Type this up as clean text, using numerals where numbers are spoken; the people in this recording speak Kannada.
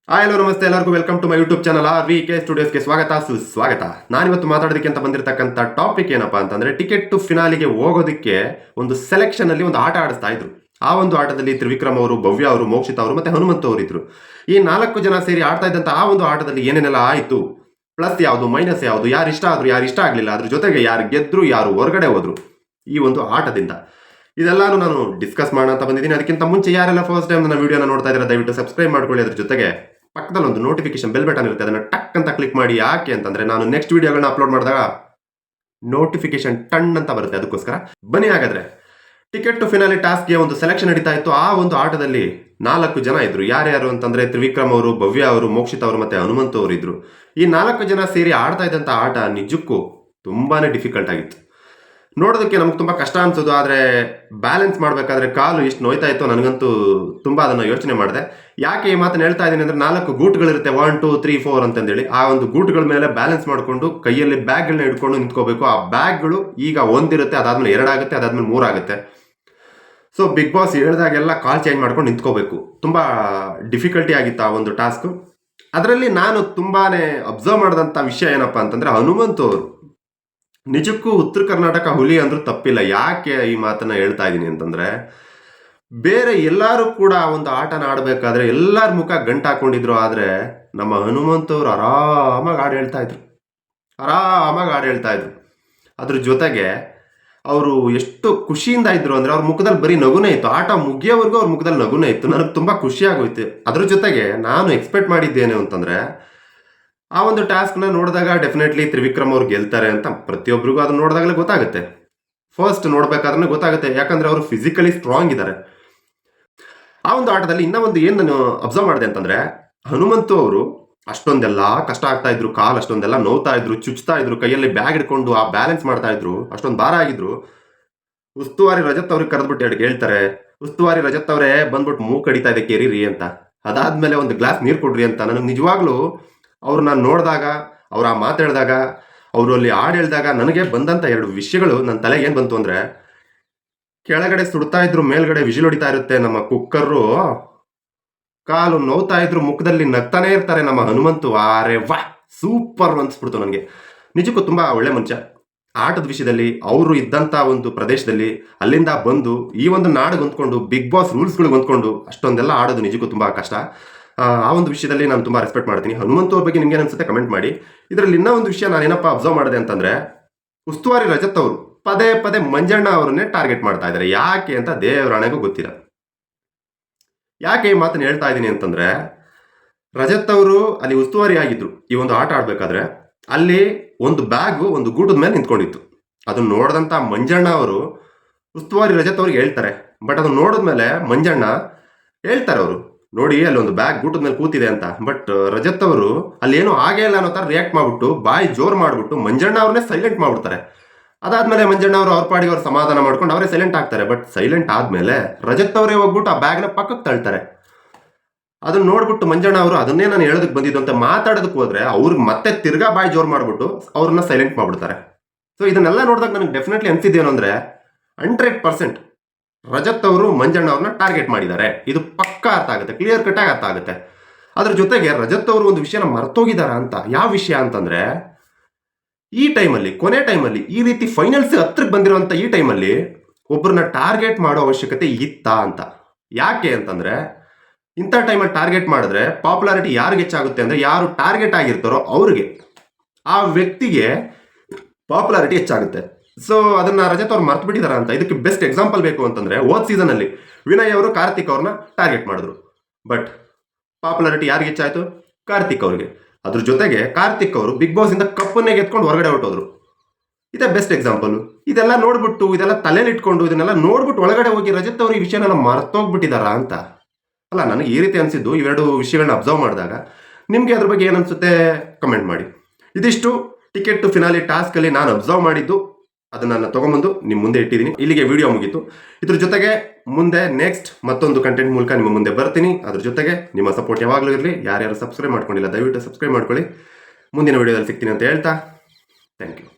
ಹಲೋ ನಮಸ್ತೆ ಎಲ್ಲರಿಗೂ welcome to my YouTube channel RVK ಸ್ಟುಡಿಯೋಸ್ಗೆ ಸ್ವಾಗತ ಸುಸ್ವಾಗತ. ನಾನಿವತ್ತು ಮಾತಾಡೋದಕ್ಕೆ ಅಂತ ಬಂದಿರತಕ್ಕಂಥ ಟಾಪಿಕ್ ಏನಪ್ಪಾ ಅಂತಂದ್ರೆ ಟಿಕೆಟ್ ಟು ಫಿನಾಲಿಗೆ ಹೋಗೋದಕ್ಕೆ ಒಂದು ಸೆಲೆಕ್ಷನ್ ಅಲ್ಲಿ ಒಂದು ಆಟ ಆಡಿಸ್ತಾ ಇದ್ರು. ಆ ಒಂದು ಆಟದಲ್ಲಿ ತ್ರಿವಿಕ್ರಮ್ ಅವರು, ಭವ್ಯ ಅವರು, ಮೋಕ್ಷಿತಾ ಅವರು ಮತ್ತೆ ಹನುಮಂತ್ ಅವರು ಇದ್ರು. ಈ 4 ಜನ ಸೇರಿ ಆಡ್ತಾ ಇದ್ದಂತ ಆ ಒಂದು ಆಟದಲ್ಲಿ ಏನೇನೆಲ್ಲ ಆಯಿತು, ಪ್ಲಸ್ ಯಾವುದು ಮೈನಸ್ ಯಾವುದು, ಯಾರು ಇಷ್ಟ ಆದ್ರು ಯಾರು ಇಷ್ಟ ಆಗಲಿಲ್ಲ, ಅದ್ರ ಜೊತೆಗೆ ಯಾರು ಗೆದ್ರು ಯಾರು ಹೊರಗಡೆ ಹೋದ್ರು ಈ ಒಂದು ಆಟದಿಂದ, ಇದೆಲ್ಲಾನು ನಾನು ಡಿಸ್ಕಸ್ ಮಾಡೋಣ ಅಂತ ಬಂದಿದ್ದೀನಿ. ಅದಕ್ಕಿಂತ ಮುಂಚೆ ಯಾರೆಲ್ಲ ಫಸ್ಟ್ ಟೈಮ್ ನನ್ನ ವಿಡಿಯೋನ ನೋಡ್ತಾ ಇದ್ದಾರೆ ದಯವಿಟ್ಟು ಸಬ್ಸ್ಕ್ರೈಬ್ ಮಾಡ್ಕೊಳ್ಳಿ. ಅದ್ರ ಜೊತೆಗೆ ಪಕ್ಕದಲ್ಲಿ ಒಂದು ನೋಟಿಫಿಕೇಶನ್ ಬೆಲ್ ಬಟನ್ ಇರುತ್ತೆ, ಅದನ್ನ ಟಕ್ ಅಂತ ಕ್ಲಿಕ್ ಮಾಡಿ. ಯಾಕೆ ಅಂತಂದ್ರೆ ನಾನು ನೆಕ್ಸ್ಟ್ ವಿಡಿಯೋಗಳನ್ನ ಅಪ್ಲೋಡ್ ಮಾಡಿದಾಗ ನೋಟಿಫಿಕೇಶನ್ ಟನ್ ಅಂತ ಬರುತ್ತೆ, ಅದಕ್ಕೋಸ್ಕರ. ಬನ್ನಿ ಹಾಗಾದ್ರೆ, ಟಿಕೆಟ್ ಟು ಫಿನಾಲಿ ಟಾಸ್ಕ್ಗೆ ಒಂದು ಸೆಲೆಕ್ಷನ್ ನಡೀತಾ ಇತ್ತು. ಆ ಒಂದು ಆಟದಲ್ಲಿ 4 ಜನ ಇದ್ರು. ಯಾರ್ಯಾರು ಅಂತಂದ್ರೆ ತ್ರಿವಿಕ್ರಮ್ ಅವರು, ಭವ್ಯ ಅವರು, ಮೋಕ್ಷಿತಾ ಅವರು ಮತ್ತೆ ಹನುಮಂತ್ ಅವರು ಇದ್ರು. ಈ 4 ಜನ ಸೇರಿ ಆಡ್ತಾ ಇದ್ದಂತ ಆಟ ನಿಜಕ್ಕೂ ತುಂಬಾನೇ ಡಿಫಿಕಲ್ಟ್ ಆಗಿತ್ತು. ನೋಡೋದಕ್ಕೆ ನಮ್ಗೆ ತುಂಬಾ ಕಷ್ಟ ಅನ್ಸೋದು, ಆದ್ರೆ ಬ್ಯಾಲೆನ್ಸ್ ಮಾಡ್ಬೇಕಾದ್ರೆ ಕಾಲು ಇಷ್ಟು ನೋಯ್ತಾ ಇತ್ತು. ನನಗಂತೂ ತುಂಬಾ ಅದನ್ನ ಯೋಚನೆ ಮಾಡಿದೆ. ಯಾಕೆ ಈ ಮಾತನ್ನ ಹೇಳ್ತಾ ಇದ್ದೀನಿ ಅಂದ್ರೆ, 4 ಗೂಟ್ಗಳಿರುತ್ತೆ, 1 2 3 4 ಅಂತಂದೇಳಿ. ಆ ಒಂದು ಗೂಟ್ಗಳ ಮೇಲೆ ಬ್ಯಾಲೆನ್ಸ್ ಮಾಡ್ಕೊಂಡು ಕೈಯಲ್ಲಿ ಬ್ಯಾಗ್ಗಳನ್ನ ಹಿಡ್ಕೊಂಡು ನಿಂತ್ಕೋಬೇಕು. ಆ ಬ್ಯಾಗ್ಗಳು ಈಗ ಒಂದಿರುತ್ತೆ, ಅದಾದ್ಮೇಲೆ 2 ಆಗುತ್ತೆ, ಅದಾದ್ಮೇಲೆ 3 ಆಗುತ್ತೆ. ಸೊ ಬಿಗ್ ಬಾಸ್ ಹೇಳಿದಾಗೆಲ್ಲ ಕಾಲ್ ಚೇಂಜ್ ಮಾಡ್ಕೊಂಡು ನಿಂತ್ಕೋಬೇಕು. ತುಂಬಾ ಡಿಫಿಕಲ್ಟಿ ಆಗಿತ್ತು ಆ ಒಂದು ಟಾಸ್ಕ್. ಅದರಲ್ಲಿ ನಾನು ತುಂಬಾನೇ ಅಬ್ಸರ್ವ್ ಮಾಡಿದಂತ ವಿಷಯ ಏನಪ್ಪಾ ಅಂತಂದ್ರೆ, ಹನುಮಂತ್ ಅವರು ನಿಜಕ್ಕೂ ಉತ್ತರ ಕರ್ನಾಟಕ ಹುಲಿ ಅಂದ್ರೂ ತಪ್ಪಿಲ್ಲ. ಯಾಕೆ ಈ ಮಾತನ್ನ ಹೇಳ್ತಾ ಇದ್ದೀನಿ ಅಂತಂದ್ರೆ, ಬೇರೆ ಎಲ್ಲರೂ ಕೂಡ ಒಂದು ಆಟನ ಆಡಬೇಕಾದ್ರೆ ಎಲ್ಲರ ಮುಖ ಗಂಟು ಹಾಕೊಂಡಿದ್ರು. ಆದ್ರೆ ನಮ್ಮ ಹನುಮಂತ್ ಅವರು ಆರಾಮಾಗಿ ಹಾಡು ಹೇಳ್ತಾ ಇದ್ರು. ಅದ್ರ ಜೊತೆಗೆ ಅವರು ಎಷ್ಟು ಖುಷಿಯಿಂದ ಇದ್ರು ಅಂದ್ರೆ, ಅವ್ರ ಮುಖದಲ್ಲಿ ಬರೀ ನಗುನೇ ಇತ್ತು. ಆಟ ಮುಗಿಯೋವರೆಗೂ ಅವ್ರ ಮುಖದಲ್ಲಿ ನಗುನೇ ಇತ್ತು. ನನಗೆ ತುಂಬಾ ಖುಷಿ ಆಗೋಯ್ತು. ಅದ್ರ ಜೊತೆಗೆ ನಾನು ಎಕ್ಸ್ಪೆಕ್ಟ್ ಮಾಡಿದ್ದೇನೆ ಅಂತಂದ್ರೆ, ಆ ಒಂದು ಟಾಸ್ಕ್ನ ನೋಡಿದಾಗ ಡೆಫಿನೆಟ್ಲಿ ತ್ರಿವಿಕ್ರಮ್ ಅವ್ರು ಗೆಲ್ತಾರೆ ಅಂತ ಪ್ರತಿಯೊಬ್ಬರಿಗೂ ಅದನ್ನ ನೋಡಿದಾಗಲೇ ಗೊತ್ತಾಗುತ್ತೆ. ಫಸ್ಟ್ ನೋಡ್ಬೇಕಾದ್ರೆ ಗೊತ್ತಾಗುತ್ತೆ, ಯಾಕಂದ್ರೆ ಅವರು ಫಿಸಿಕಲಿ ಸ್ಟ್ರಾಂಗ್ ಇದ್ದಾರೆ. ಆ ಒಂದು ಆಟದಲ್ಲಿ ಇನ್ನೂ ಒಂದು ಏನು ನಾನು ಅಬ್ಸರ್ವ್ ಮಾಡಿದೆ ಅಂತಂದ್ರೆ, ಹನುಮಂತು ಅವರು ಅಷ್ಟೊಂದೆಲ್ಲ ಕಷ್ಟ ಆಗ್ತಾ ಇದ್ರು, ಕಾಲು ಅಷ್ಟೊಂದೆಲ್ಲ ನೋವ್ತಾ ಇದ್ರು, ಚುಚ್ತಾ ಇದ್ರು, ಕೈಯಲ್ಲಿ ಬ್ಯಾಗ್ ಹಿಡ್ಕೊಂಡು ಆ ಬ್ಯಾಲೆನ್ಸ್ ಮಾಡ್ತಾ ಇದ್ರು, ಅಷ್ಟೊಂದು ಭಾರ ಆಗಿದ್ರು. ಉಸ್ತುವಾರಿ ರಜತ್ ಅವ್ರಿಗೆ ಕರೆದ್ಬಿಟ್ಟು ಹೇಳ್ತಾರೆ, ಉಸ್ತುವಾರಿ ರಜತ್ ಅವರೇ ಬಂದ್ಬಿಟ್ಟು ಮೂಗ್ ಕಡಿತಾ ಇದೆ ಕೆರೀರಿ ಅಂತ. ಅದಾದ್ಮೇಲೆ ಒಂದು ಗ್ಲಾಸ್ ನೀರು ಕೊಡ್ರಿ ಅಂತ. ನನಗೆ ನಿಜವಾಗ್ಲೂ ಅವ್ರನ್ನ ನೋಡಿದಾಗ, ಅವ್ರ ಆ ಮಾತಾಡಿದಾಗ, ಅವರು ಅಲ್ಲಿ ಹಾಡು ಹೇಳಿದಾಗ ನನಗೆ ಬಂದಂತ 2 ವಿಷಯಗಳು ನನ್ನ ತಲೆಗೆ ಏನು ಬಂತು ಅಂದ್ರೆ, ಕೆಳಗಡೆ ಸುಡ್ತಾ ಇದ್ರು, ಮೇಲ್ಗಡೆ ವಿಜಿಲ್ ಹೊಡಿತಾ ಇರುತ್ತೆ ನಮ್ಮ ಕುಕ್ಕರು, ಕಾಲು ನೋವ್ತಾ ಇದ್ರು, ಮುಖದಲ್ಲಿ ನಗ್ತಾನೆ ಇರ್ತಾರೆ ನಮ್ಮ ಹನುಮಂತು. ಆರೆ ವಾ, ಸೂಪರ್ ಅನ್ಸ್ಬಿಡ್ತು ನನಗೆ. ನಿಜಕ್ಕೂ ತುಂಬಾ ಒಳ್ಳೆ ಮನುಷ್ಯ. ಆಟದ ವಿಷಯದಲ್ಲಿ ಅವರು ಇದ್ದಂತ ಒಂದು ಪ್ರದೇಶದಲ್ಲಿ ಅಲ್ಲಿಂದ ಬಂದು ಈ ಒಂದು ನಾಡಿಗೆ ಹೊಂದ್ಕೊಂಡು ಬಿಗ್ ಬಾಸ್ ರೂಲ್ಸ್ಗಳಿಗೆ ಹೊಂದ್ಕೊಂಡು ಅಷ್ಟೊಂದೆಲ್ಲ ಆಡೋದು ನಿಜಕ್ಕೂ ತುಂಬಾ ಕಷ್ಟ. ಆ ಒಂದು ವಿಷಯದಲ್ಲಿ ನಾನು ತುಂಬಾ ರೆಸ್ಪೆಕ್ಟ್ ಮಾಡ್ತೀನಿ. ಹನುಮಂತ್ ಅವ್ರ ಬಗ್ಗೆ ನಿಮ್ಗೆ ಅನ್ಸುತ್ತೆ ಕಮೆಂಟ್ ಮಾಡಿ. ಇದರಲ್ಲಿ ಇನ್ನೂ ಒಂದು ವಿಷಯ ನಾನು ಏನಪ್ಪ ಅಬ್ಸರ್ವ್ ಮಾಡಿದೆ ಅಂತಂದ್ರೆ, ಉಸ್ತುವಾರಿ ರಜತ್ ಅವರು ಪದೇ ಪದೇ ಮಂಜಣ್ಣ ಅವರನ್ನೇ ಟಾರ್ಗೆಟ್ ಮಾಡ್ತಾ ಇದ್ದಾರೆ. ಯಾಕೆ ಅಂತ ದೇವರಾಣೆಗೂ ಗೊತ್ತಿಲ್ಲ. ಯಾಕೆ ಈ ಮಾತನ್ನು ಹೇಳ್ತಾ ಇದ್ದೀನಿ ಅಂತಂದ್ರೆ, ರಜತ್ ಅವರು ಅಲ್ಲಿ ಉಸ್ತುವಾರಿ ಆಗಿದ್ರು. ಈ ಒಂದು ಆಟ ಆಡ್ಬೇಕಾದ್ರೆ ಅಲ್ಲಿ ಒಂದು ಬ್ಯಾಗು ಒಂದು ಗೂಟದ ಮೇಲೆ ನಿಂತ್ಕೊಂಡಿತ್ತು. ಅದನ್ನ ನೋಡಿದಂತ ಮಂಜಣ್ಣ ಅವರು ಉಸ್ತುವಾರಿ ರಜತ್ ಅವ್ರಿಗೆ ಹೇಳ್ತಾರೆ. ಬಟ್ ಅದನ್ನ ನೋಡಿದ್ಮೇಲೆ ಮಂಜಣ್ಣ ಹೇಳ್ತಾರೆ, ಅವರು ನೋಡಿ ಅಲ್ಲಿ ಒಂದು ಬ್ಯಾಗ್ ಗೂಟದ ಮೇಲೆ ಕೂತಿದೆ ಅಂತ. ಬಟ್ ರಜತ್ ಅವರು ಅಲ್ಲಿ ಏನೋ ಆಗೇ ಇಲ್ಲ ಅನ್ನೋ ತರ ರಿಯಾಕ್ಟ್ ಮಾಡ್ಬಿಟ್ಟು ಬಾಯಿ ಜೋರ್ ಮಾಡ್ಬಿಟ್ಟು ಮಂಜಣ್ಣ ಅವ್ರನ್ನೇ ಸೈಲೆಂಟ್ ಮಾಡ್ಬಿಡ್ತಾರೆ. ಅದಾದ್ಮೇಲೆ ಮಂಜಣ್ಣ ಅವರು ಅವ್ರ ಪಾಡಿಗೆ ಅವ್ರು ಸಮಾಧಾನ ಮಾಡ್ಕೊಂಡು ಅವರೇ ಸೈಲೆಂಟ್ ಆಗ್ತಾರೆ. ಬಟ್ ಸೈಲೆಂಟ್ ಆದ್ಮೇಲೆ ರಜತ್ ಅವರೇ ಹೋಗ್ಬಿಟ್ಟು ಆ ಬ್ಯಾಗ್ನ ಪಕ್ಕಕ್ಕೆ ತಳ್ತಾರೆ. ಅದನ್ನ ನೋಡ್ಬಿಟ್ಟು ಮಂಜಣ್ಣ ಅವರು ಅದನ್ನೇ ನಾನು ಹೇಳೋದಕ್ಕೆ ಬಂದಿದ್ದು ಅಂತ ಮಾತಾಡೋದಕ್ಕೆ ಹೋದ್ರೆ ಅವ್ರಿಗೆ ಮತ್ತೆ ತಿರ್ಗಾ ಬಾಯಿ ಜೋರ್ ಮಾಡ್ಬಿಟ್ಟು ಅವ್ರನ್ನ ಸೈಲೆಂಟ್ ಮಾಡ್ಬಿಡ್ತಾರೆ. ಸೊ ಇದನ್ನೆಲ್ಲ ನೋಡಿದಾಗ ನನಗೆ ಡೆಫಿನೆಟ್ಲಿ ಅನ್ಸಿದ್ದೇನು ಅಂದ್ರೆ, 100% ರಜತ್ ಅವರು ಮಂಜಣ್ಣ ಅವ್ರನ್ನ ಟಾರ್ಗೆಟ್ ಮಾಡಿದ್ದಾರೆ. ಇದು ಪಕ್ಕಾ ಅರ್ಥ ಆಗುತ್ತೆ, ಕ್ಲಿಯರ್ ಕಟ್ ಆಗಿ ಅರ್ಥ ಆಗುತ್ತೆ. ಅದ್ರ ಜೊತೆಗೆ ರಜತ್ ಅವರು ಒಂದು ವಿಷಯನ ಮರ್ತೋಗಿದಾರ ಅಂತ. ಯಾವ ವಿಷಯ ಅಂತಂದ್ರೆ, ಈ ಟೈಮಲ್ಲಿ, ಕೊನೆ ಟೈಮಲ್ಲಿ, ಈ ರೀತಿ ಫೈನಲ್ಸ್ ಹತ್ರಕ್ಕೆ ಬಂದಿರುವಂತ ಈ ಟೈಮಲ್ಲಿ ಒಬ್ಬರನ್ನ ಟಾರ್ಗೆಟ್ ಮಾಡೋ ಅವಶ್ಯಕತೆ ಇತ್ತಾ ಅಂತ. ಯಾಕೆ ಅಂತಂದ್ರೆ, ಇಂಥ ಟೈಮಲ್ಲಿ ಟಾರ್ಗೆಟ್ ಮಾಡಿದ್ರೆ ಪಾಪ್ಯುಲಾರಿಟಿ ಯಾರಿಗೆ ಹೆಚ್ಚಾಗುತ್ತೆ ಅಂದ್ರೆ, ಯಾರು ಟಾರ್ಗೆಟ್ ಆಗಿರ್ತಾರೋ ಅವ್ರಿಗೆ, ಆ ವ್ಯಕ್ತಿಗೆ ಪಾಪ್ಯುಲಾರಿಟಿ ಹೆಚ್ಚಾಗುತ್ತೆ. ಸೊ ಅದನ್ನ ರಜತ್ ಅವ್ರು ಮರ್ತು ಬಿಟ್ಟಿದಾರ ಅಂತ. ಇದಕ್ಕೆ ಬೆಸ್ಟ್ ಎಕ್ಸಾಂಪಲ್ ಬೇಕು ಅಂತಂದ್ರೆ, ಹೋದ್ ಸೀಸನ್ ಅಲ್ಲಿ ವಿನಯ್ ಅವರು ಕಾರ್ತಿಕ್ ಅವ್ರನ್ನ ಟಾರ್ಗೆಟ್ ಮಾಡಿದ್ರು. ಬಟ್ ಪಾಪ್ಯುಲಾರಿಟಿ ಯಾರಿಗೆ ಹೆಚ್ಚಾಯ್ತು? ಕಾರ್ತಿಕ್ ಅವ್ರಿಗೆ. ಅದ್ರ ಜೊತೆಗೆ ಕಾರ್ತಿಕ್ ಅವರು ಬಿಗ್ ಬಾಸ್ ಇಂದ ಕಪ್ಪನ್ನೇ ಗೆತ್ಕೊಂಡು ಹೊರಗಡೆ ಹೊರಟೋದ್ರು. ಇದೇ ಬೆಸ್ಟ್ ಎಕ್ಸಾಂಪಲ್. ಇದೆಲ್ಲ ನೋಡ್ಬಿಟ್ಟು, ಇದೆಲ್ಲ ತಲೆಯಲ್ಲಿ ಇಟ್ಕೊಂಡು, ಇದನ್ನೆಲ್ಲ ನೋಡ್ಬಿಟ್ಟು ಒಳಗಡೆ ಹೋಗಿ ರಜತ್ ಅವರು ಈ ವಿಷಯನ ಮರ್ತೋಗ್ಬಿಟ್ಟಿದಾರ ಅಂತ. ಅಲ್ಲ, ನನಗೆ ಈ ರೀತಿ ಅನಿಸಿದ್ದು ಇವೆರಡು ವಿಷಯಗಳನ್ನ ಅಬ್ಸರ್ವ್ ಮಾಡಿದಾಗ. ನಿಮಗೆ ಅದ್ರ ಬಗ್ಗೆ ಏನು ಅನ್ಸುತ್ತೆ ಕಮೆಂಟ್ ಮಾಡಿ. ಇದಿಷ್ಟು ಟಿಕೆಟ್ ಟು ಫಿನಾಲಿ ಟಾಸ್ಕ್ ಅಲ್ಲಿ ನಾನು ಅಬ್ಸರ್ವ್ ಮಾಡಿದ್ದು, ಅದನ್ನ ನಾನು ತಗೊಂಬಂದು ನಿಮ್ಮ ಮುಂದೆ ಇಟ್ಟಿದ್ದೀನಿ. ಇಲ್ಲಿಗೆ ವಿಡಿಯೋ ಮುಗೀತು. ಇದ್ರ ಜೊತೆಗೆ ಮುಂದೆ ನೆಕ್ಸ್ಟ್ ಮತ್ತೊಂದು ಕಂಟೆಂಟ್ ಮೂಲಕ ನಿಮ್ಮ ಮುಂದೆ ಬರ್ತೀನಿ. ಅದ್ರ ಜೊತೆಗೆ ನಿಮ್ಮ ಸಪೋರ್ಟ್ ಯಾವಾಗಲೂ ಇರಲಿ. ಯಾರ್ಯಾರು ಸಬ್ಸ್ಕ್ರೈಬ್ ಮಾಡ್ಕೊಂಡಿಲ್ಲ ದಯವಿಟ್ಟು ಸಬ್ಸ್ಕ್ರೈಬ್ ಮಾಡ್ಕೊಳ್ಳಿ. ಮುಂದಿನ ವಿಡಿಯೋದಲ್ಲಿ ಸಿಗ್ತೀನಿ ಅಂತ ಹೇಳ್ತಾ ಥ್ಯಾಂಕ್ ಯು.